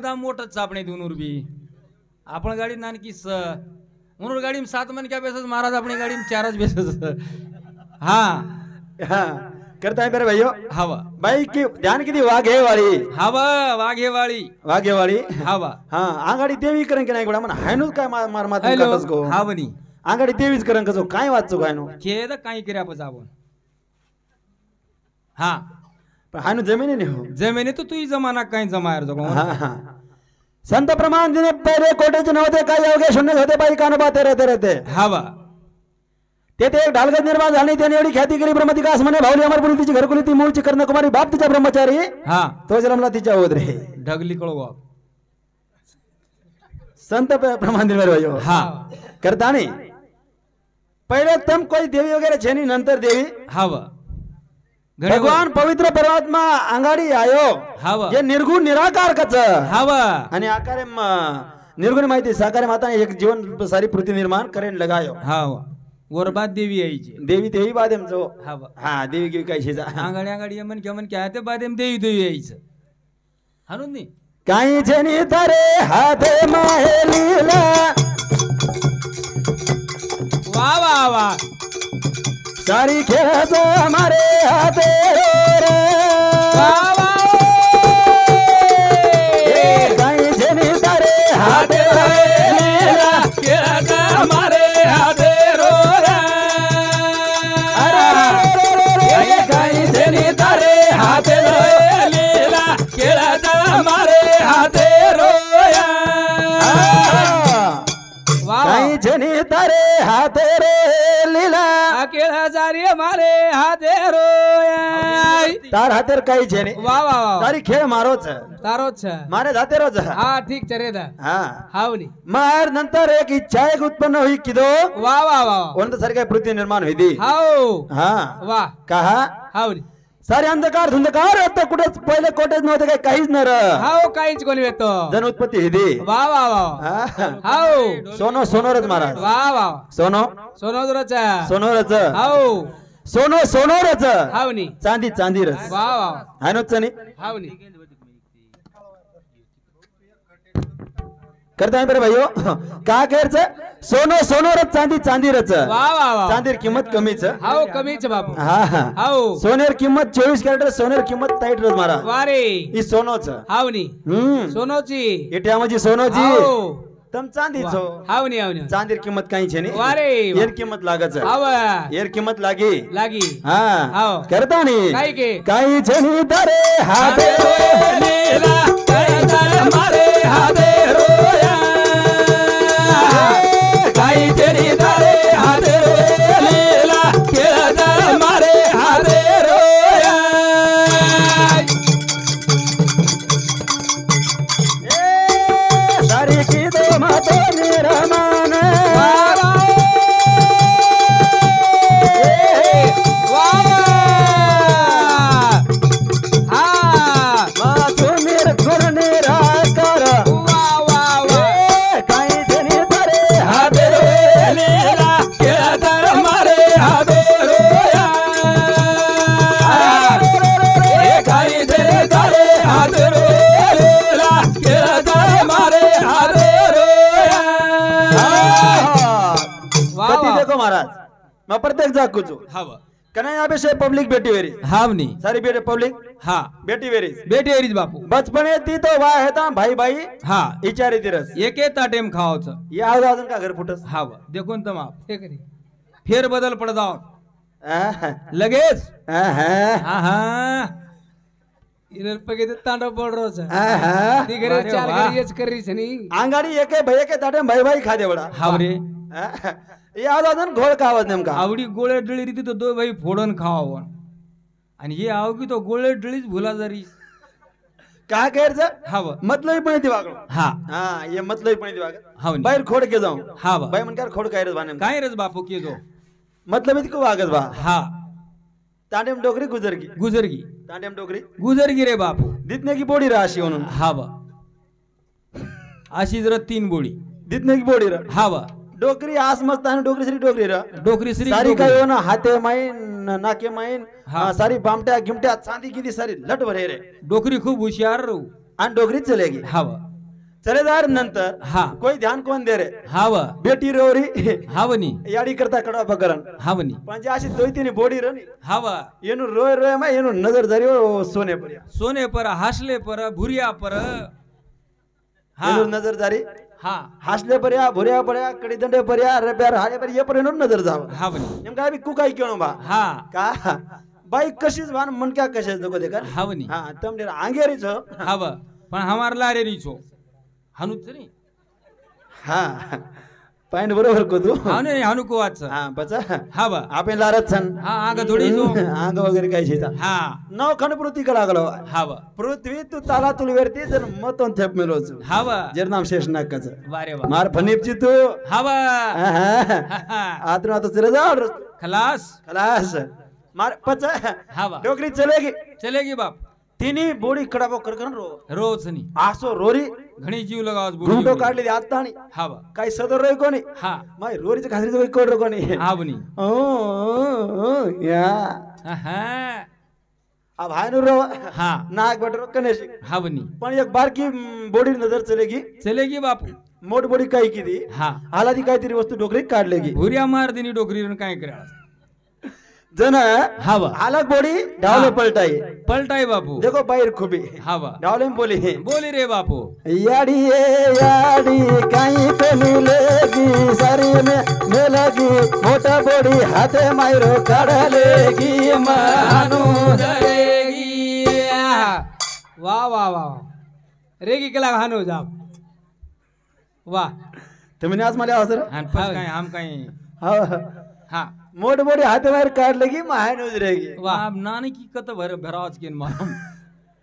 मोठं चापणे देऊन उरबी आपण गाडी नानकी स म्हणून गाडी 7 मन क्या बेसस महाराज अपनी गाड़ी में 4 बेसस हाँ करता है मेरे भाइयों हवा भाई की ध्यान की वाघे वाली हवा वाघे वाली हवा हाँ आंगाडी देवी करें के नाही बडा मन हायनु काय मार मात काटस गो हावनी आंगाडी देवीच करें कसो काय वाचो कायनो खेद काही कर्या पस आपण हाँ पण हायनु जमिनी नाही हो जमिनी तो तुई जमाना काही जमायर जगो हाँ हाँ संत प्रमाण दिने पहिले कोटेच नव्हते काय अवघे शून्य होते बाई कानोबाते रहते हवा तेथे एक ढालगत निर्माण झाली त्याने एवढी ख्याती केली ब्रह्मतिकास म्हणे भावली अमरपुरी तिची घरकुली ती मूळची कर्णकुमारी बाप तिचा ब्रह्मचारी हाँ तो जन्मला तिच्या होत रे ढगली कळो संत प्रमाण दिने मेरे भाइयों हाँ करता नहीं पहले तुम कोई देवी वगैरह छेनी नंतर देवी हवा भगवान पवित्र परमात्मा अंगाडी आयो हवा ये निर्गुण निराकार कच हवा आणि आकारे निर्गुण माहिती साकारे माताने एक जीवन सारी पृथ्वी निर्माण करेन लगायो हवा वरबाद देवी यायची देवी देवी बादेम जो हवा हा देवी की काय शेजा आंगाडी यमन केमन क्या ते बादेम देवी यायचं हाणून नाही काही जनी तरे हाते माहे लीला वा वा वा सारी खेळाच हमारे हाते रे वा वा काही जनी तरे हाते लीला खेळाचा हमारे हाते काही जनी तरे हाते लीला खेळाचा हमारे हाते रोया काही जनी तरे हाते रे लीला खेळाचा रे हमारे हाते रोया तार हातेर काही छे वा वा वा तारी खेळ मारोच तारोच मारे जाते रोज हा ठीक चरे दा हा हावनी मार नंतर एक इच्छा एक उत्पन्न हुई किदो वा वा वा कोणतं सारी काय पृथ्वी निर्माण हुई दी हाव हा वा कहा हावनी सारे अंधकार धुंदकार होतं कुठेच पहिले कोटेच नव्हते काही काहीच न हाव काहीच कोणी येतो जन उत्पत्ती हिदी वा वा वा हा. हाव सोनो सोनोरच महाराज वा वा सोनो सोनोदरचा सोनोरच हाव सोनो सोनोरच हावनी चांदी चांदीरच वा वा आहे नोच नाही हावनी करता है मेरे भाइयों का केरच सोनो सोनोरच चांदी चांदीरच वा वा वा चांदीर किंमत कमीच हाव कमीच बापू हा हा हाव सोनेर किंमत 24 कॅरेट सोनेर किंमत ताईट रोज मारा वारे ही सोनोच हावनी सोनोची एटियामजी सोनोजी हाव तम चांदीचो हावनी हावनी चांदीर किंमत काही छे नाही वारे एर किंमत लागच हाव एर किंमत लागी लागी हा हाव करता नाही काय के काही छे तरे हाते लीला काय मारे हाते रोया काही तेरी तारे हाते लीला खेळाचा मारे हाते रोया सारी की दो मातो निरमान मातो निर्गुण निराकार काही जनी तरे हाते लीला खेळाचा मारे हाते रोया काही तेरी तारे हाते लीला खेळाचा मारे हाते रोया कति देखो महाराज मैं प्रत्येक जाग कुछ हवा कन्हैया यहाँ पे से पब्लिक बेटी वेरी हावनी सारी बेटे पब्लिक हा बेटी वेरी बेटी एरीज बापू बचपने ती तो वाह है ता भाई भाई हा इचारी तिरस एक टाइम खावाचं ये आज अजून का घर फुटस हाव देखून तर माप फेर बदल पड जाव आहा, लगेच आहा, हा हा तांडव पड रोज आहा. ती घरी अरे चार वा. घरी येच करीस नी अंगाडी एके भैया के ताटे भाई भाई खा दे बडा हाव रे आहा. ये आज अजून घोळ का आवाज नेमका आवडी गोळे डळी रीती तो दो भाई फोडून खावावं आणि हे आव की तो गोळे डळीच भुला जरी का केरच हाव मतलबी पण ती वागलो हा हा ये मतलबी पण ती वाग हाव नी. बाहेर खोड के जाऊ हाव बाई म्हणकार खोड काय रे बाने काय रेच बापू की जो मतलबी को वागत बा हा तांडेम डोकरी गुजरगी गुजरगी तांडेम डोकरी गुजरगी रे बापू दितने की बोडी राशी म्हणून हाव अशी जरा 3 बोडी दितने की बोडी रा हाव डोकरी आस मस्त आणि डोकरी श्री डोकरी रा डोकरी श्री सारी डोकरी. काय हो ना हाते माईन नाके माईन हा. सारी बामट्या गिमट्या चांदी किती सारी लट भरे रे डोकरी खूप हुशार रो आणि डोकरीच चलेगी हाव चलेदार नंतर हा कोई ध्यान कोण दे रे हाव बेटी रोरी हावनी याडी करता कडा पकरण हावनी पण जे अशी दोयतीने बोडी रनी हाव एनु रोय रोय मा एनु नजर जरियो सोने पर्या सोने पर हासले पर भुरिया पर हा एनु नजर जारी हा हासले पर्या भुर्या पर्या कडी दंडे पर्या रब्यार हाडे पर ये पर एनु नजर जाव हावनी नेमका बी कुकाई केणो बा हा का बाई कशीच भान मनक्या कशाच दगो दे कर हावनी हा तमने आंगेरी छो हाव पण हमार लारे री छो हानुच नी हा पॉइंट बरोबर को तू हाने हानु को वाच हा बचा हाव आपण लारत छन हा आग थोडी जो आंग वगैरे काय छेता हा नव खन पृथ्वी कला गलो हाव पृथ्वी तू ताला तुल वेरती जर मतोन थेप मिलोच हाव जर नाम शेष नाकाच वारे वा मार फनीपची तू हाव आत्मा तो चले जाओ खलास खलास मार पचा हाव डोकरी चलेगी चलेगी बाप तिनी बोडी खडाबो कर रो रोज नी आसो रोरी घणी जीव लगावस घुमटो काढली आत्तानी हाव काय सदर रोय कोणी हा माय रोरीच्या खासरीचं काही कोड कोणी हावनी ओ या हा अब हाय रो हा नाक बटरो कनेशी हावनी पण एक बारकी बोडी नजर चलेगी चलेगी बापू मोठ बोडी काय किती हा आलादी काहीतरी वस्तू डोकरी काढलेगी भुरिया मार दिनी डोकरी काय करा जन हाव अलग बोडी डावले पलटाई पलटाई बापू देखो बाहेर खुबी हाव डावले में बोली बोली रे बापू याडी याडी काई पे मिलेगी शरीर में मिलेगी मोटा बोडी हाथे मायरो काढलेगी मानू धरेगी वाह वाह वाह रेगी केला हानो जाप वाह तुम्ही आज मला अवसर आणि पण काय हम काय हा मोठ बोडी हाथे मायर काढलेगी माय नजरेगी वाह नानी की कत भर भराज केन मारम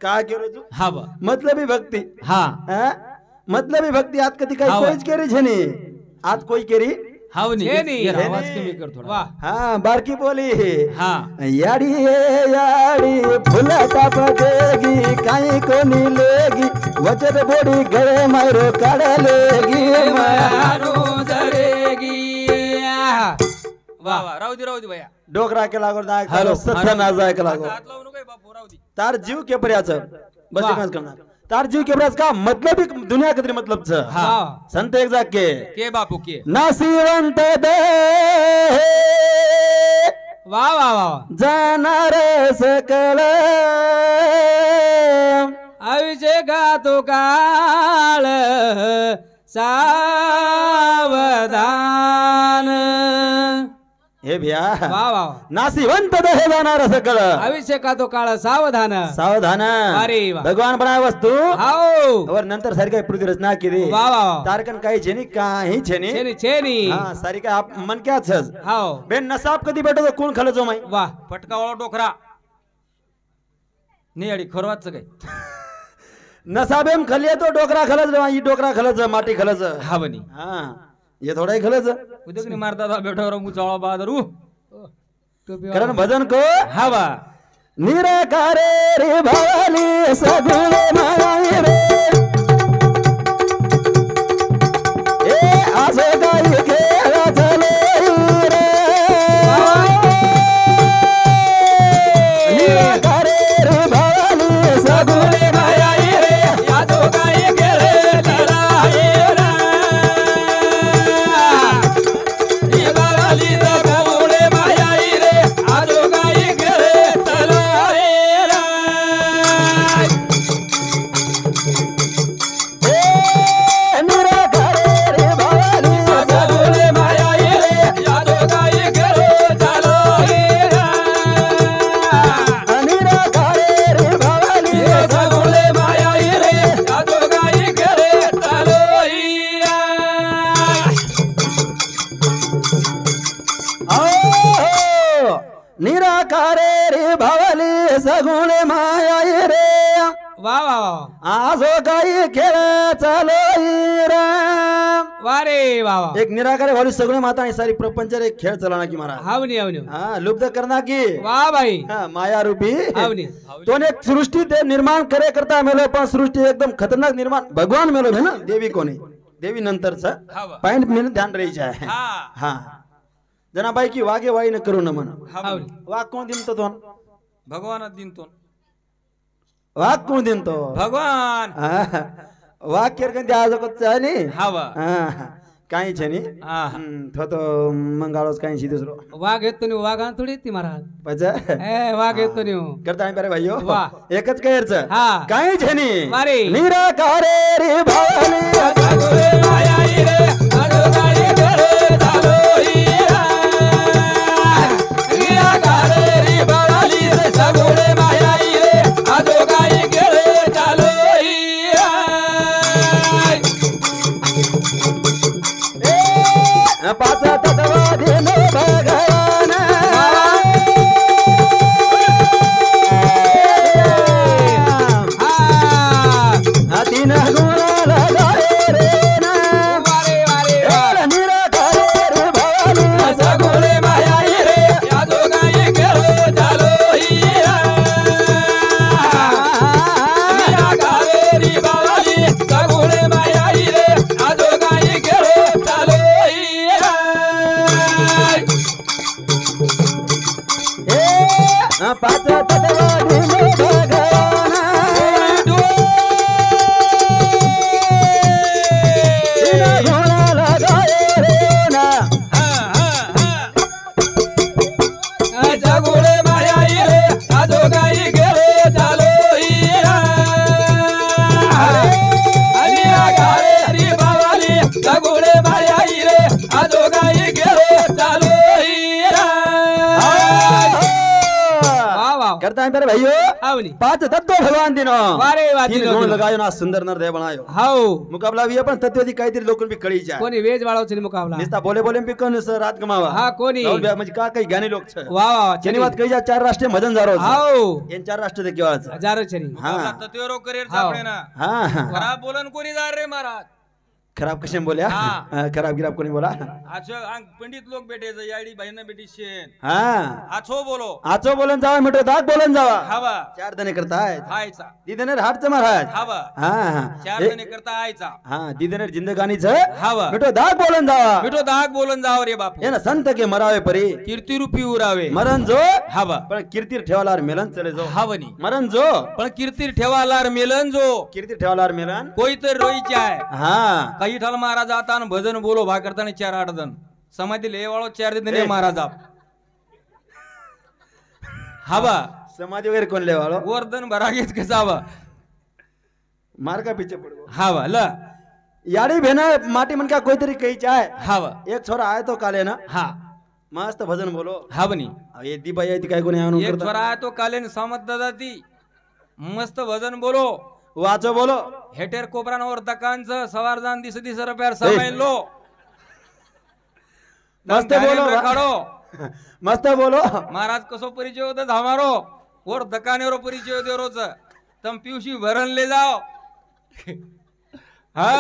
का केरो तू हाव मतलबी भक्ती हा मतलबी भक्ती आज कधी काही हाव. कोईच केरी छेनी आज कोई केरी हावनी छेनी. जरा आवाज कमी कर थोडा वाह हा बारकी बोली हा याडी याडी फुला टाप देगी काई को लेगी वचन बोडी गळे मारो काढलेगी हानो धरेगी वाह वाह राहू दे भैया डोकरा के लागो ना हॅलो. सत्य ना जाय के लागो हात लावू नको बापू राहू दे तार जीव के पर्याच बस वाह. एकच करणार तार जीव के पर्याच का मतलब ही दुनिया कदरी मतलब छ हा संत एक जाग के बापू के नासिवंत दे वाह वाह वाह जाणार सकळ अभिषेका तो काळ सावधान हे भ्या वाह वाह नासिवंत दे जाणार सकळ अभिषेका तो काळ सावधान सावधान अरे वा. भगवान बनाय वस्तू हाओ और नंतर सारी काही पृथ्वी रचना केली वाह वाह तारकन काही छेनी काही छेनी छेनी छेनी हा सारी काय आप मन क्या छस हाओ बेन नसाब कधी भेटो तो कोण खलजो माई वाह फटकावाळा डोकरा नाही अडी खरवाच काय नसाबेम खलिये तो डोकरा खलज रे ई डोकरा खलज माटी खलज हावनी हा ये थोड़ा ही खलज उदकनी मारता था बेठो रंगू चावळा बादरू टोपी करण भजन को हावा निराकारे रे भवानी सगुण माई रे ए आसो गाई खेळ चले रे निराकारे रे भवानी सगुण माई रे यादो काय गेले तराई रा निवाली दगोळे मायाई रे यादो काय गेले तराई रा ए निराकारे रे भवानी दगोळे मायाई रे यादो काय गेले तराई रा निराकारे रे भवानी दगोळे मायाई रे यादो काय गेले तराई रा ओ निराकारे रे भवली सगुण माया रे वाह वाह वाह आजो काही खेळ चालोई रे वारे वाह वाह एक निराकारे भवली सगुण माता आणि सारी प्रपंच रे खेळ चलाना की मारा हावनी हावनी हा लुप्त करना की वाह भाई हा, माया रूपी हावनी तो एक सृष्टी ते निर्माण करे करता मेलो पण सृष्टी एकदम खतरनाक निर्माण भगवान मेलो है ना देवी कोणी देवी नंतरचा हावा पॉइंट मेन ध्यान रही आहे हा हा जनाबाई की वागे वाई न करू न म्हण हावनी वाघ कोण दिन तो भगवान दिन तो वाघ कोण दिन तो भगवान वाक्य कंदी आज कोनी हवा काही છે ની તો મંગાળો કઈ છે દૂસરો વાઘ એતો ની વાઘ થોડી હતી મહારાજ પછી એ વાઘ એતો ની કરતા પેરે ભાઈઓ વાહ. એક જ કહેર છે હા. કાઈ છે ની મારી. નિરાકારે રે ભાવલી સગુરે માયાઈ રે અજોગાઈ ઘરે ચાલો હીરા નિરાકારે રે ભાવલી રે સગુરે માયાઈ રે અજોગાઈ ઘરે ચાલો હીરા पाच तत्वादी नो भगवान तीन गुण लगाए रे ना निराकार रे भवानी सगुरे मायाई रे अजोगाई घरे चालो हीरा निराकार रे भावली सगुरे मायाई रे अजोगाई घरे चालो पाच तत्वादी नो भगवान तीन गुण लगाए रे ना सगुरे मायाई रे अजोगाई घरे चालो हीरा निराकार रे भावली सगुरे मायाई रे अजोगाई घरे चालो हीरा करता है मेरे भाइयों आवनी पांच तत्व भगवान दिनो वारे वाती तीन गुण लगायो ना सुंदर नरदेह बनायो हाउ मुकाबला भी पण तत्वदी काहीतरी लोकन बी कळी जाय कोणी वेज वाळो છે मुकाबला निस्ता बोले बोले बी कोण सर रात गमावा हा कोणी म्हणजे का काही ज्ञानी लोक છે वाह वाह જેની વાત કહી જા ચાર રાષ્ટ્રીય ભજન જારો છે हाउ એન ચાર રાષ્ટ્ર કેવા છે हजारो छरी હા तत्वेरो करिअर हाव. આપણે ना हा खराब बोलन कोणी जा रे महाराज खराब कशे बोल्या हा. खराब गिराब कोणी बोला आछो आंग पंडित लोक बेटे याडी भाईना बेटी शेन हा आछो बोलो आचो बोलन जावा मिठो दाग बोलन जावा हवा चार दने करताय हायचा दीदनेर हाट महाराज हवा हा चार हा जणे करता आयचा हा दीदनेर जिंदगानी छ हवा मिठो दाग बोलन जावा मिठो दाग बोलन जाव रे बापू एना संत के मरावे परी कीर्ती रूपी उरावे मरण जो हवा पण कीर्ती ठेवालार मेलन चले जो हवनी मरण जो पण कीर्ती ठेवालार मेलन जो कीर्ती ठेवालार मेलन कोई तर रोईचे आहे हा काही ठाल महाराज आता न भजन बोलो भा करताना 4-8 जण समाधी ले वाळो 4 दिन ने महाराज आप हवा समाधी वगैरे कोण लेवाळो वर्धन भरागेच कसावा मार का पीछे पड़ो हवा ल याडी भेना माटी मन का कोई तरी कही चाहे हवा एक छोरा आए तो काले ना हा मस्त भजन बोलो हवनी अब ये दी भाई काय कोणी आणून एक करता स्वरा आहे तो कालेन सामत दादाती मस्त भजन बोलो वाचो बोलो हेटेर कोपरांवर दकांचं सवार जाण दिस रुपयार समाय लो मस्त बोलो काढो मस्त बोलो महाराज कसो परिचय होता हमारो और दकानेरो परिचय होते रोज तम पिवशी भरण ले जाओ हा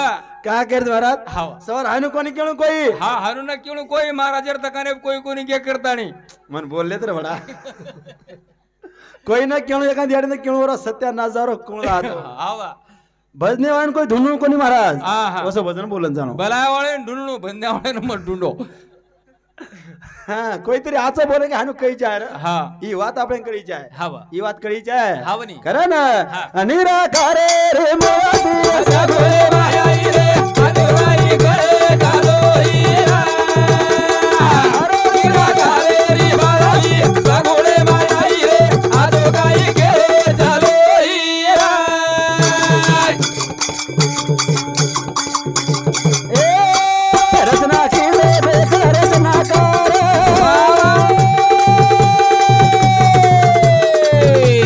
का कर महाराज हाव. सवार आयनु कोणी केणू कोई हा हारू ना क्यों कोई महाराजर दकाने कोई कोणी क्या करता नहीं मन बोलले तर बडा कोई ना केणू एखादी आडी ना केणू वर सत्यानाश जारो कोण राहतो आवा भजने वाण कोई ढूंढू कोणी महाराज हा, हा. असं भजन बोलन जाणो बलाय वाळे ढूंढणो बंद्या वाळे मत ढूंढो हा कोई तरी आचो बोले की हानु कही जाय रे हा ही बात आपण कळी जाय हवा ही बात कळी जाय हावनी खरं ना हा. निराकारे रे मोती सगुरे मायाई रे अजोगाई घरे चालो हीरा निराकार रे भावली सगुरे मायाई रे अजोगाई घरे चालो हीरा ए रचना केले देख रचनाकार ए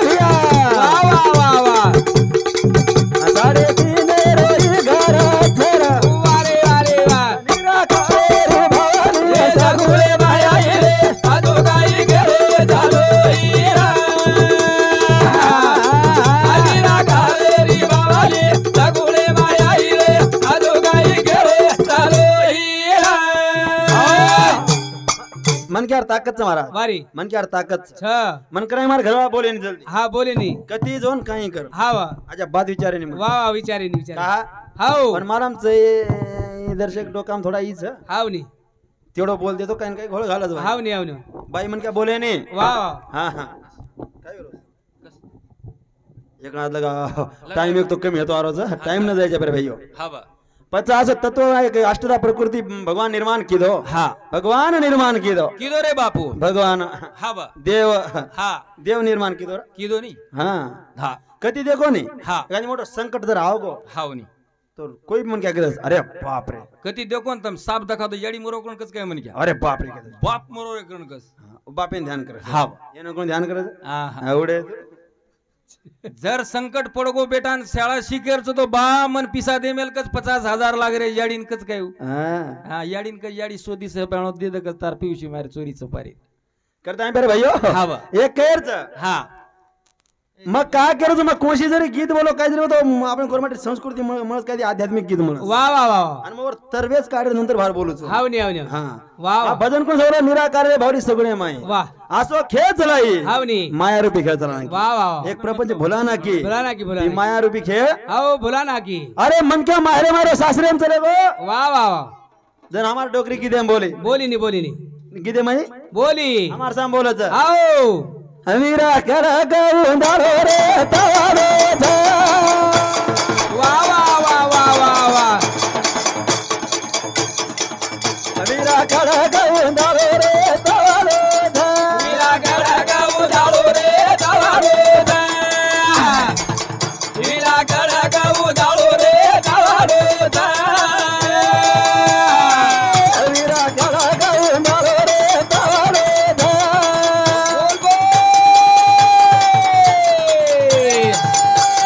भिया वाह वाह वाह साडे तीन रोई घर थर वारे वारे वाह निराकारे रे भवानी रे सगुरे मायाई रे अजोगाई घरे चालो हीरा निराकार रे भावली सगुरे मायाई रे अजोगाई घरे चालो हीरा मन के यार ताकत से महाराज वारी मन के यार ताकत से छ मन कराय मार घरवा बोले नहीं जल्दी हा बोले नी कती जोन काही कर हा वा अच्छा बात विचारे नहीं वा वा विचारी नी विचारी कहा हाव पण मारामचे दर्शक डोकाम थोडा ईच हाव नी तेवढं बोल देतो काही काही घोळ घालत हाव नी हाव नी बाई मन काय बोले नाही वा वा हा हा काय बोलू एक हाथ लगा टाइम एक तो कमी है तो आरो टाइम न जाए पर भैया हा बा 50 तत्व एक अष्टधा प्रकृति भगवान निर्माण की दो हा भगवान निर्माण की दो किदो रे बापू भगवान हा बा देव हा देव निर्माण की दो किदो नी हाँ हा कति देखो नहीं हा एखादी मोठं संकट जर आओ गो हाव नी तो कोई मन क्या करे अरे बाप रे कती देखो न तम साप दखा तो याडी मोरो कोण कस काय म्हण क्या अरे बाप रे कहते बाप मोरो कोण कस बापे ध्यान करे हा येणं कोण ध्यान करे हा हा एवढे जर संकट पडगो बेटा न शाळा शिकेरचो तो बा मन पिसा दे मेल कच 50,000 लाग रे याडीन कच काय हा याडीन कच याडी सोदी से पाणो दे दे कच तार पिवशी मारे चोरी चपारी करता है पर भाइयों हा बा एक केरच हा मग काय करायचं मग कोणशी जरी गीत बोलो काय जरी होतो आपण गव्हर्नमेंट संस्कृती म्हणत काय आध्यात्मिक गीत म्हणत वा वा वा आणि मग तरवेच काढ नंतर बाहेर बोलूच हावनी हावनी हा वा वा भजन कोण सगळं निराकार रे भावरी सगळे माय वा असो खेळ चलाई हावनी माया रूपी खेळ चला वा वा वा एक प्रपंच भुला ना की बोला ना की बोला ती ना माया रूपी खेळ आओ बोला ना की अरे मन क्या मारे मारे सासरे में चले गो वा वा वा जन हमार डोकरी की देम बोले बोली नी गीते माई बोली हमार साम बोलत आओ अमीरा कर गौंदारो रे तवारो था वा वा वा वा वा वा अमीरा कर गौंदारो रे तवारो था मीरा गड़गा उधारो रे तवारो दा मीरा गड़गा उधारो रे तवारो दा अमीरा कर गौंदारो रे तवारो था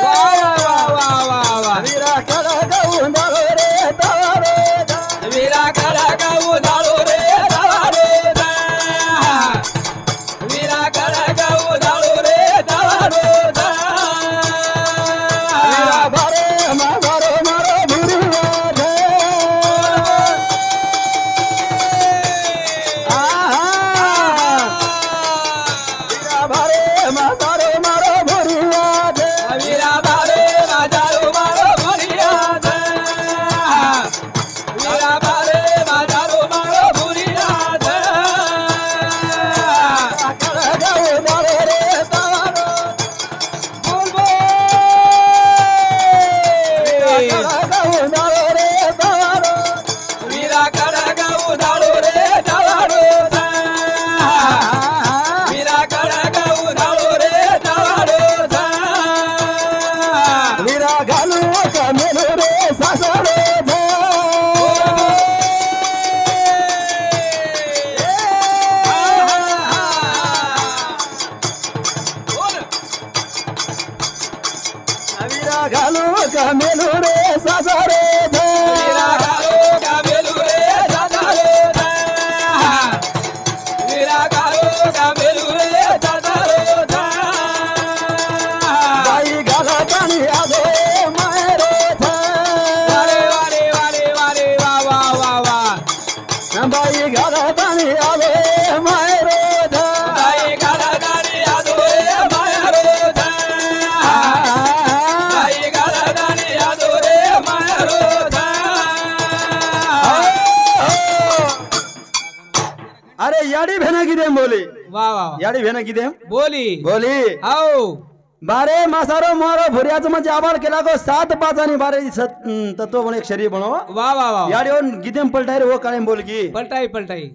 वा वा वा वा वा अमीरा कर गौंदारो रे तवारो था मीरा गड़गा उधारो रे तवारो दा मीरा गड़गा उधारो रे तवारो दा अमीरा बारे मारो मारो भुरिया रे अमीरा बारे मारो मारो भुरिया रे मीरा बारे बाजारो मारो भरिया दा मीरा बारे बाजारो मारो भरिया दा कर गौंदारो रे तवारो बोल बोल गौंदारो रे तवारो मीरा गड़गा उधारो रे तवारो दा मीरा गड़गा उधारो रे तवारो दा मीरा गालू का मेनू रे सासरे धा मीरा गालू का मेनू रे सासरे धा मीरा गालो का बेलू रे दादारो दा मीरा गालो का बेलू रे दादारो दा बाई गाला पानी आदो मायरो धा वारे वारे वारे वारे वा वा वा वा बाई गाला पानी आदो मायरो धा दाई गाला दानी आदो रे मायारो दा दाई गाला दानी आदो रे मायारो दा अरे याडी भेना की देम बोली वा वा वा याडी भेना की देम बोली बोली आओ बारे मासारो मोरो भुर्याचं म्हणजे आबाळ केला गो 7 5 आणि बारे तत्व पण एक शरीर बनो वा वा वा याडी ओन गिदेम पलटाय रे वो काळे बोल की पलटाई पलटाई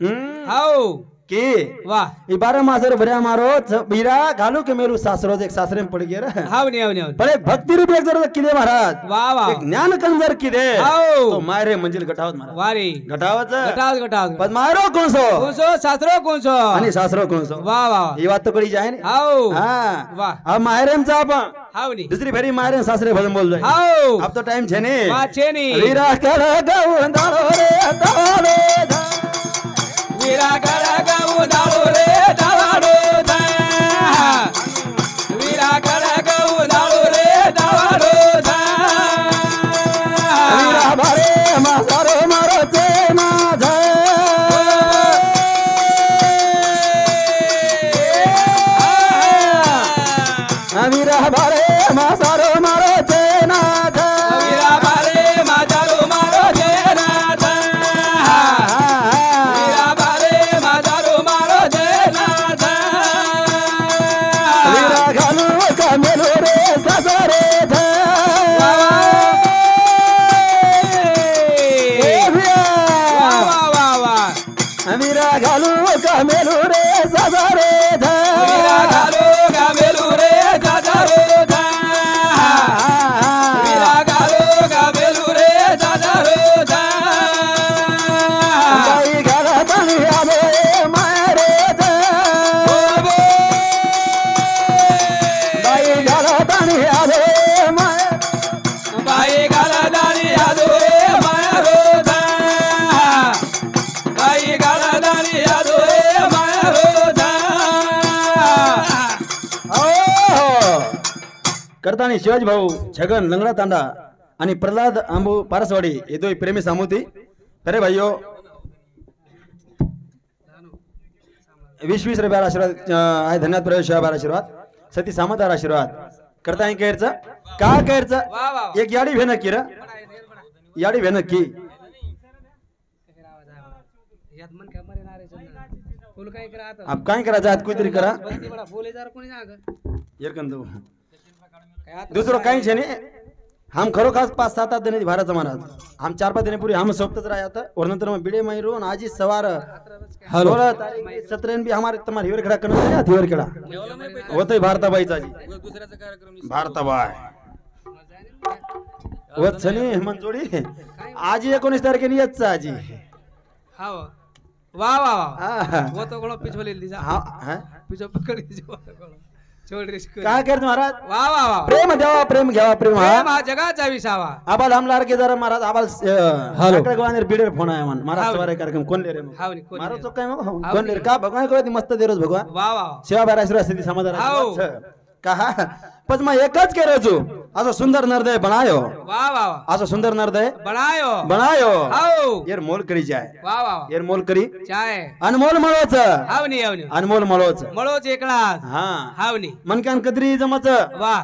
आओ की वाह ई 12 मासारो भुर्या मारो बीरा घालू के मेरू सासरो एक सासरे में पड़ गया रे हावनी हावनी हावनी पण एक भक्ती रूप एक जर किदे महाराज वाह वाह एक ज्ञान कंजर किदे आओ. तो मारे मंजिल घटावत महाराज वारी घटावत घटाव घटाव पण मारो कोणसो कोणसो सासरो कोणसो आणि सासरो कोणसो वाह वाह ही बात तो कळी जाय ने आओ हा वाह अब माहेरेमचा आपण हावनी दुसरी फेरी मारे सासरे भजन बोल जाय आओ अब तो टाइम छे ने वाह छेनी वीरा कर गाऊ दारो रे दारो धा वीरा गड़ा गाऊ दारो रे दारो दा वीरा गड़ा गाऊ दारो रे दारो दा वीरा बारे मासारो मारो ते माझा वीरा बारे मासारो मारो ते नाथा वीरा बारे माजारो मारो जेना दा वीरा बारे माजारो मारो करताना शिवाजी भाऊ छगन लंगडा तांडा आणि प्रल्हाद आंबू पारसवाडी हे दोन प्रेमी सामूती अरे भाईयो 20-20 रुपयाला आशीर्वाद आहे धन्यवाद प्रवेश आशीर्वाद सती सामंतार आशीर्वाद करता आहे केरचा का केरचा एक याडी भेन की र याडी भेन की अब काय करायचं आज कोणतरी करा दुसरं काहीच नाही हम खरोखास 5-7 दिन भारत महाराज हम 4-5 दिन पूरी हम सोबतच राहता और नंतर मग बिडे मैरून आजी सवार 16 तारीख 17 भी हमारे तुम्हारे हिवर खड़ा करना है हिवर खड़ा होतय भारताबाईचा आजी दुसऱ्याचा कार्यक्रम भारताबाई वत्सनी मंजोडी आजी 19 तारखेला येतच आजी हां वाह वाह वाह वो तो गोळा पिछवले लीजा हां पिछो पकडी जो छोड़ रे काय करत महाराज वाह वाह वाह प्रेम द्यावा प्रेम घ्यावा प्रेम हा जगाचा विसावा आबाल हमलार के जरा महाराज आबाल हॅलो गवानेर बिडेर फोन आहे मन महाराज सवारे कार्यक्रम कोण ले रे मग हावनी कोण मारो तो काय मग कोण ले का भगवान को मस्त देरोज भगवान वाह वाह सेवा बाराश्री स्थिती समाधान कहा पण मग एकच करायचो असं सुंदर नरदय बनायो वाह वाह असं सुंदर नरदय बनायो बनायो हाव यार मोल करी जाय वाह वाह यार मोल करी चाय अनमोल मळोच हावनी हावनी अनमोल मळोच मळोच एकला हा हावनी मनकान कदरी जमच वाह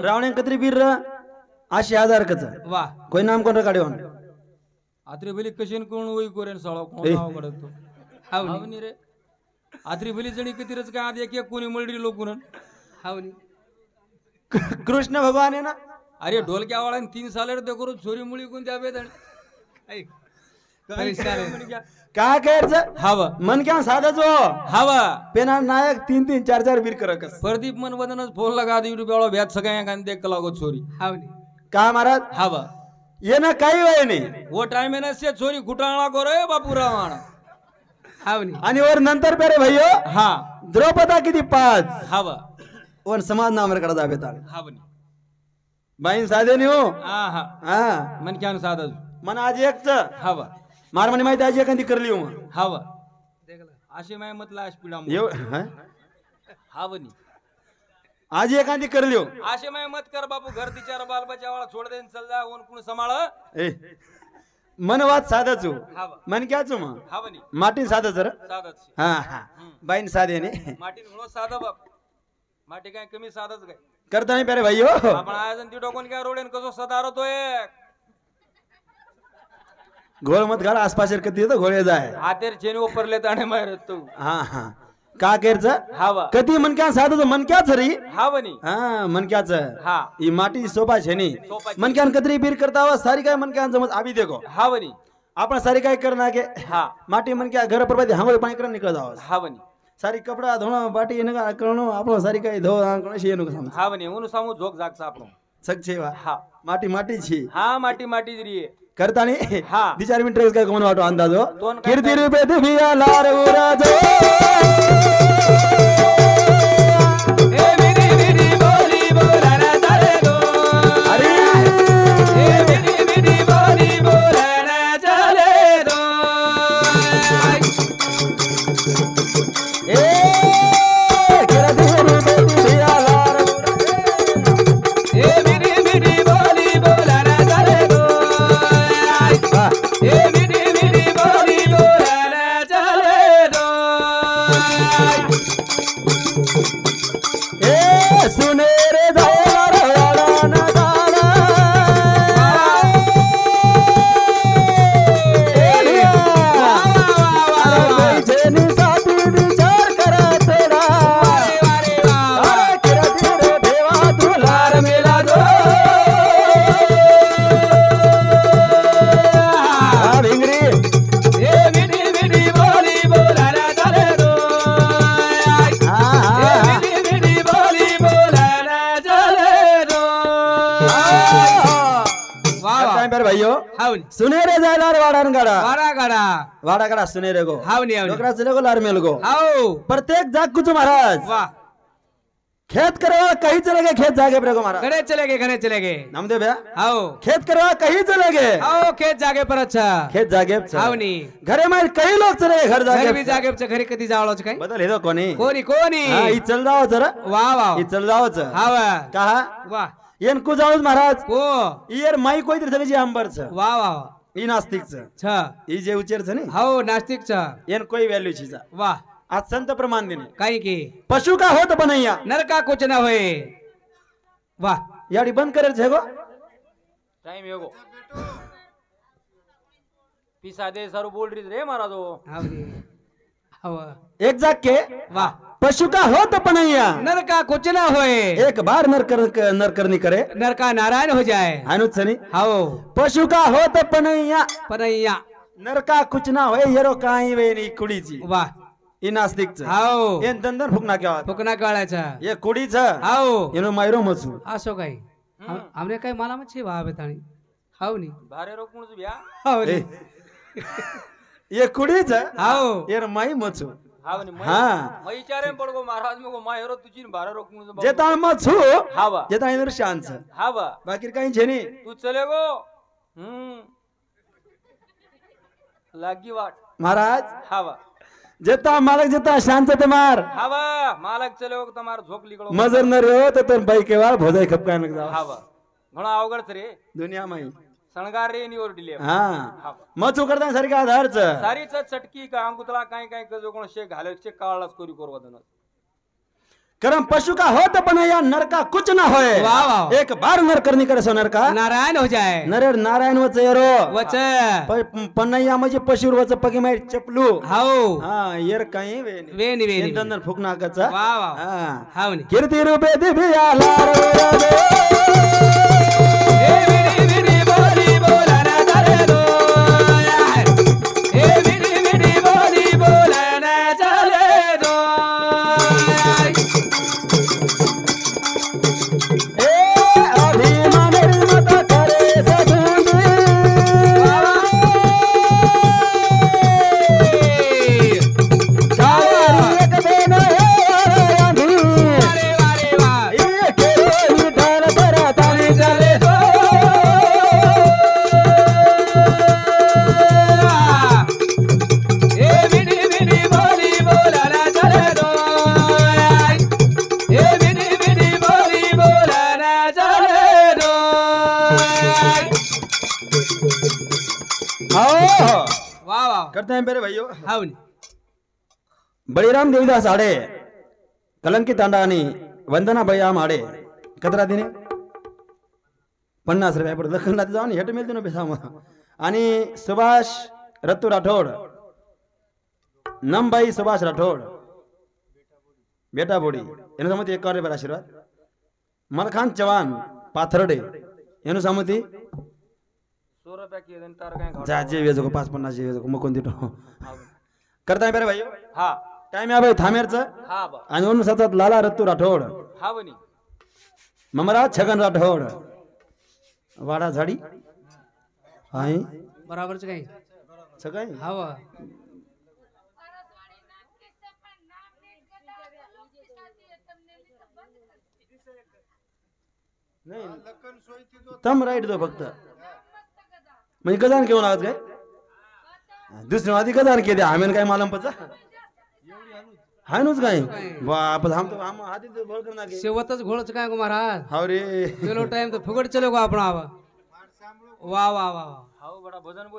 रावणे कदरी बीर 80,000 कच वाह कोई नाम कोण काढेवन आत्री बली कशीन कोण वई कोरेन साळा कोण नाव कडतो हावनी रे आत्री बली जणी कितीरच काय आधी एक कोणी मळडी लोकून हावनी कृष्ण भगवान आहे ना अरे ढोलक्या वाळा 3 सालेर ते करू छोरी मुळी कोण द्या बेदण ऐक काय करायचं हवा मन क्या साधाच हवा पेना नायक 3-3 4-4 बीर करकस प्रदीप मन वदनच फोन लगा दे YouTube वाला भ्यात सगळ्या कान देख लागो छोरी हावनी का महाराज हवा ये ना काही वय नाही वो टाइम ने से छोरी घुटाळा करे बापूराव हावनी आणि वर नंतर पेरे भैयो हा द्रौपदा किती 5 हवा वन समाज नामर कडे जाबे ताळ हावनी बाईन साधे नि हो हा हा हा मन क्या साधा मन आज एकच हवा मार म्हणे माहिती आज एखादी करली हो हवा अशी माय मतला आशपिडा येऊ हावनी आज एखादी करली हो अशी माय मत कर बापू घर तिचार बाल बचावाला छोड देन चल जा कोण कोण सांभाळ ए मन वाद साधाच हवा मन क्याच मग हावनी माटीन साधा जर साधाच हा हा बाईन साधे ने माटीन म्हणून साधा बाप माटी काय कमी साधाच काय करता नाही पेरे भैयो आपण आजन ती डोकून काय रोडेन कसो सदारतोय घोळ मत घाल आसपास कधी तो घोळे जाय हातेर चेन उपरले ताणे मारत तू हा हा का केरच हवा कधी मन क्या साधच मन क्याच री हावनी हा मन क्याच हा ई माटी सोपा छेनी सोपाची. मन क्या कदरी बीर करता हुआ सारी काय मन क्या जमत आभी देखो हावनी आपण सारी काय करना के हा माटी मन क्या घर पर हांगोळ पाणी कर निकळ जाव हावनी सारी कपडा धोणं बाटी येणं करणं आपण सारी काय धो कोणाशी येणं समज हावनी उनु सामू झोक जागचा आपण सगचे वा हा माटी माटी छी हा माटी माटी जरी करतानी हा. 2-4 मिनिट काय कोण वाटो अंदाजो दोन काय कीर्ती रूपे तुम्ही लार उराजो ए मेरी मेरी बोली बोलना चले दो अरे ए मेरी मेरी बोली बोलना चले दो ए कीर्ती रूपे तुम्ही लार ए मेरी मेरी बोली बोलना चले दो ए मेरी मेरी बोली बोलना चले दो ए सुने रे जायला रवाडा ना जाना जेनी साठी विचार करा थोडा अरे कीर्ती रे देवा तुला लार मेला दो भिंगरी ए मेरी मेरी बोली बोलना चले दो ए मेरी मेरी बोली बोलना चले दो वाह टाइम पर भाइयो हावनी सुनेरे जायला वाडान गाडा वारा गाडा वाडा गाडा सुनेरे गो हावनी हावनी डोकरा चले गो लार मेल गो हाव प्रत्येक जाग कुछ महाराज वाह खेत करवा कहीं चले गए खेत जागे पर महाराज घने चले गए नामदेव भैया आओ खेत करवा कहीं चले गए आओ खेत जागे पर अच्छा खेत जागे आओ नी घरे में कई लोग चले गए घर घर जागे बी जागे घरी कधी जावळोच काय बदल हे कोणी कोणी कोणी हाँ ई चल जाओ जरा वाह वाह ई चल जाओ च हाव कहा वाह येन को जाओ महाराज को ईयर माई कोई तरी सगळी अंबर छ वाह वाह ई नास्तिक छ छ ई जे उचेर छ ने हो नास्तिक छ येन कोई वैल्यू छीजा वाह आज संत प्रमाण देने काही की पशु का होत बनैया नरका कुछ न होए वाह याडी बंद करे छे गो टाइम हेगो पिसा दे सारू बोल रही रे महाराज हाव रे हाव एक जाग के वाह पशु का होत बनैया नरका कुछ न होए एक बार नर करनी करे नरका नारायण हो जाए अनुज सनी हाव पशु का होत बनैया परैया नरका कुछ ना होए येरो काई वेनी कुडीची वाह ई नास्तिक छ हाव येन दंदन फुकना के फुकना काळाचा ये कुडी छ हाव येनो मायरो मचू असो काही हमने काही मला मच्छी वाह बेताणी हाव नी भारे रोकून बिया हाव नी ये कुडी छ हाव येर माई मचू हाव नी हाँ मैं विचारे पडगो महाराज में को मायरो तुझी भारे रोकून जेता मचू हावा जेता इनर शान छ हावा बाकी काही छेनी तू चले गो लागी वाट महाराज हावा जेता मालक जेता शांत तमार हावा मालक चले गो तुम्हार झोक लिगळो मजर न रे तो तर बाई के वाळ भोजाई खपकाय नक जाव हावा घणा अवघड रे दुनिया में सणगार रे निवर डिले हाँ मचू करता सारी का आधार छ सारीच चटकी का अंकुतला काय काय कजो कोण शे घाले शे काळलाच करू करवदन करम पशु का होत बनैया नर का कुछ ना होए वाह वाह एक बार नर करनी करे सो नर का नारायण हो जाए नरेर नारायण वच येरो वच पनैया म्हणजे पशुर वच पगी मार चपलू हाव हाँ येर काही वेनी वेनी वेनी दंदन फुकना कचा वाह वाह हाँ हाव नी कीर्ती रूपे दिव्या लार ए विनी विनी बोली बोला ना चले दो ए विनी विनी बोली बोला ना चले दो करते हैं मेरे भाइयों हाव नी बळीराम देवीदास आडे कलंकित तांडानी वंदना बयाम आडे कदरा दिने 50 रुपया पडत लखनला जाऊन हेट मिळते ना पैसा आणि सुभाष रत्तू राठोड नमबाई सुभाष राठोड बेटा बोडी एनु समती एक कार्य बर आशीर्वाद मलखान चव्हाण पाथरडे एनु समती 100 रुपया की दिन तार काय जा जे वेजो 5-50 जे वेजो मग कोणती करता मेरे भाई हा टाइम या भाई थामेरच हा बा आणि म्हणून सतत लाला रत्तू राठोड हा बनी ममरा छगन राठोड वाडा झाडी हाय बराबरच काही सगळे हाव नाही तम राईट दो फक्त म्हणजे गजान घेऊन आवाज काय दुसरी आधी गजान के द्या आम्ही काय मालम पचा हाय नुच काय बाप हम तो हम आधी तो बोल करना के शेवतच घोळच काय गो महाराज हाव रे चलो टाइम तो फुगड चले गो आपण आवा वाह वाह वाह हाव बडा भजन